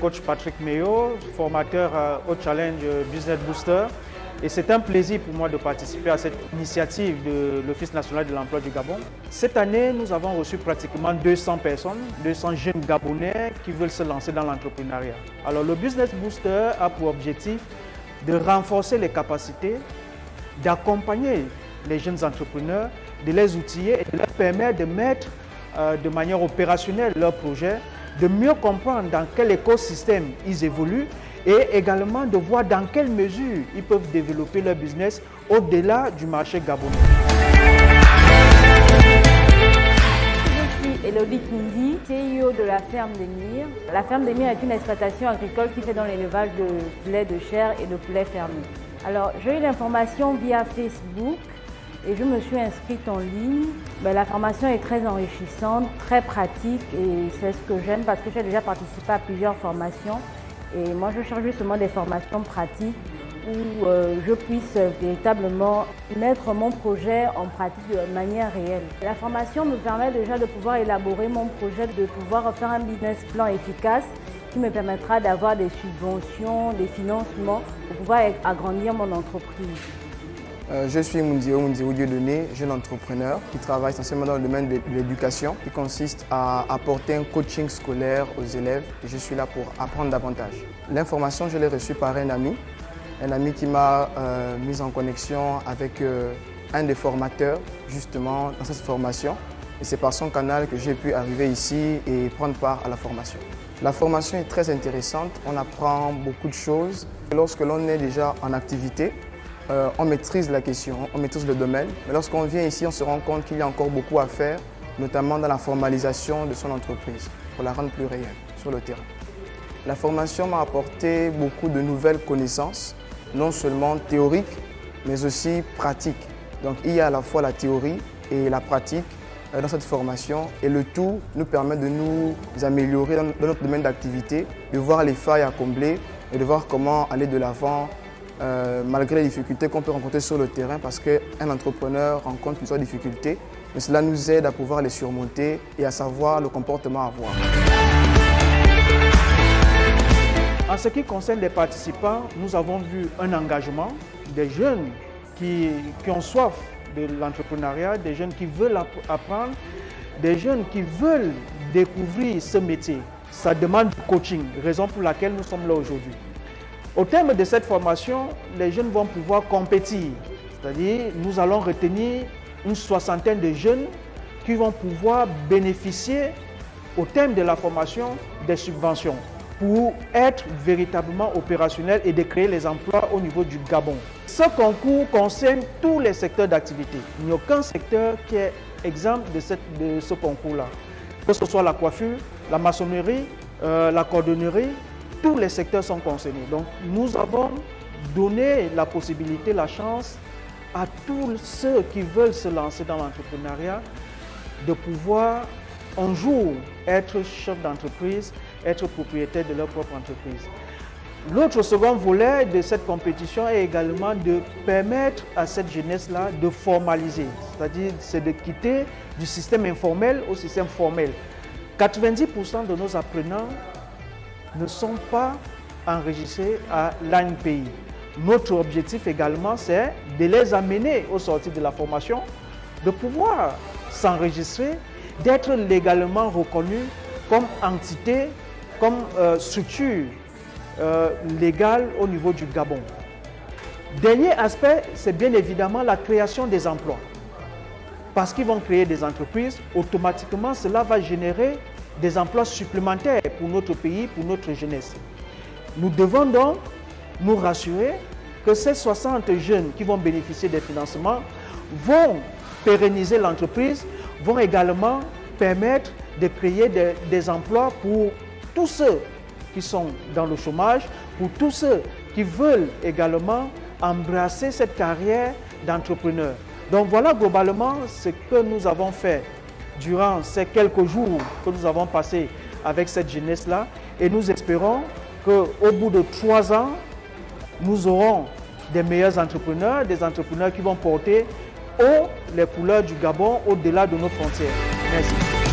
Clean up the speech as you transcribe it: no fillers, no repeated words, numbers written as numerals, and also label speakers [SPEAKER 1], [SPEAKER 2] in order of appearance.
[SPEAKER 1] coach Patrick Meyo, formateur au Challenge Business Booster. Et c'est un plaisir pour moi de participer à cette initiative de l'Office national de l'emploi du Gabon. Cette année, nous avons reçu pratiquement 200 personnes, 200 jeunes Gabonais qui veulent se lancer dans l'entrepreneuriat. Alors le Business Booster a pour objectif de renforcer les capacités, d'accompagner les jeunes entrepreneurs, de les outiller et de leur permettre de mettre de manière opérationnelle leurs projets, de mieux comprendre dans quel écosystème ils évoluent et également de voir dans quelle mesure ils peuvent développer leur business au-delà du marché gabonais.
[SPEAKER 2] Je suis Elodie Kindi, CEO de la ferme des Mires. La ferme des Mires est une exploitation agricole qui fait dans l'élevage de poulets de chair et de poulets fermés. Alors, j'ai eu l'information via Facebook et je me suis inscrite en ligne. La formation est très enrichissante, très pratique et c'est ce que j'aime parce que j'ai déjà participé à plusieurs formations. Et moi, je cherche justement des formations pratiques où je puisse véritablement mettre mon projet en pratique de manière réelle. La formation me permet déjà de pouvoir élaborer mon projet, de pouvoir faire un business plan efficace qui me permettra d'avoir des subventions, des financements pour pouvoir agrandir mon entreprise.
[SPEAKER 3] Je suis Moundirou Dieudonné, jeune entrepreneur qui travaille essentiellement dans le domaine de l'éducation qui consiste à apporter un coaching scolaire aux élèves et je suis là pour apprendre davantage. L'information, je l'ai reçue par un ami qui m'a mis en connexion avec un des formateurs justement dans cette formation et c'est par son canal que j'ai pu arriver ici et prendre part à la formation. La formation est très intéressante, on apprend beaucoup de choses. Lorsque l'on est déjà en activité, on maîtrise la question, on maîtrise le domaine, mais lorsqu'on vient ici, on se rend compte qu'il y a encore beaucoup à faire, notamment dans la formalisation de son entreprise, pour la rendre plus réelle sur le terrain. La formation m'a apporté beaucoup de nouvelles connaissances, non seulement théoriques, mais aussi pratiques. Donc il y a à la fois la théorie et la pratique dans cette formation et le tout nous permet de nous améliorer dans notre domaine d'activité, de voir les failles à combler et de voir comment aller de l'avant malgré les difficultés qu'on peut rencontrer sur le terrain parce qu'un entrepreneur rencontre plusieurs difficultés, mais cela nous aide à pouvoir les surmonter et à savoir le comportement à avoir.
[SPEAKER 1] En ce qui concerne les participants, nous avons vu un engagement des jeunes qui ont soif de l'entrepreneuriat, des jeunes qui veulent apprendre, des jeunes qui veulent découvrir ce métier. Ça demande du coaching, raison pour laquelle nous sommes là aujourd'hui. Au terme de cette formation, les jeunes vont pouvoir compétir, c'est-à-dire nous allons retenir une soixantaine de jeunes qui vont pouvoir bénéficier au terme de la formation des subventions pour être véritablement opérationnels et de créer les emplois au niveau du Gabon. Ce concours concerne tous les secteurs d'activité. Il n'y a aucun secteur qui est exempt de ce concours-là. Que ce soit la coiffure, la maçonnerie, la cordonnerie, tous les secteurs sont concernés. Donc, nous avons donné la possibilité, la chance à tous ceux qui veulent se lancer dans l'entrepreneuriat de pouvoir un jour être chef d'entreprise, être propriétaire de leur propre entreprise. L'autre second volet de cette compétition est également de permettre à cette jeunesse-là de formaliser, c'est-à-dire c'est de quitter du système informel au système formel. 90% de nos apprenants ne sont pas enregistrés à l'ANPI. Notre objectif également, c'est de les amener au sortir de la formation, de pouvoir s'enregistrer, d'être légalement reconnus comme entité, comme structure légale au niveau du Gabon. Dernier aspect, c'est bien évidemment la création des emplois. Parce qu'ils vont créer des entreprises, automatiquement, cela va générer des emplois supplémentaires pour notre pays, pour notre jeunesse. Nous devons donc nous rassurer que ces 60 jeunes qui vont bénéficier des financements vont pérenniser l'entreprise, vont également permettre de créer des emplois pour tous ceux qui sont dans le chômage, pour tous ceux qui veulent également embrasser cette carrière d'entrepreneur. Donc voilà globalement ce que nous avons fait durant ces quelques jours que nous avons passés avec cette jeunesse-là et nous espérons qu'au bout de 3 ans, nous aurons des meilleurs entrepreneurs, des entrepreneurs qui vont porter haut les couleurs du Gabon au-delà de nos frontières. Merci.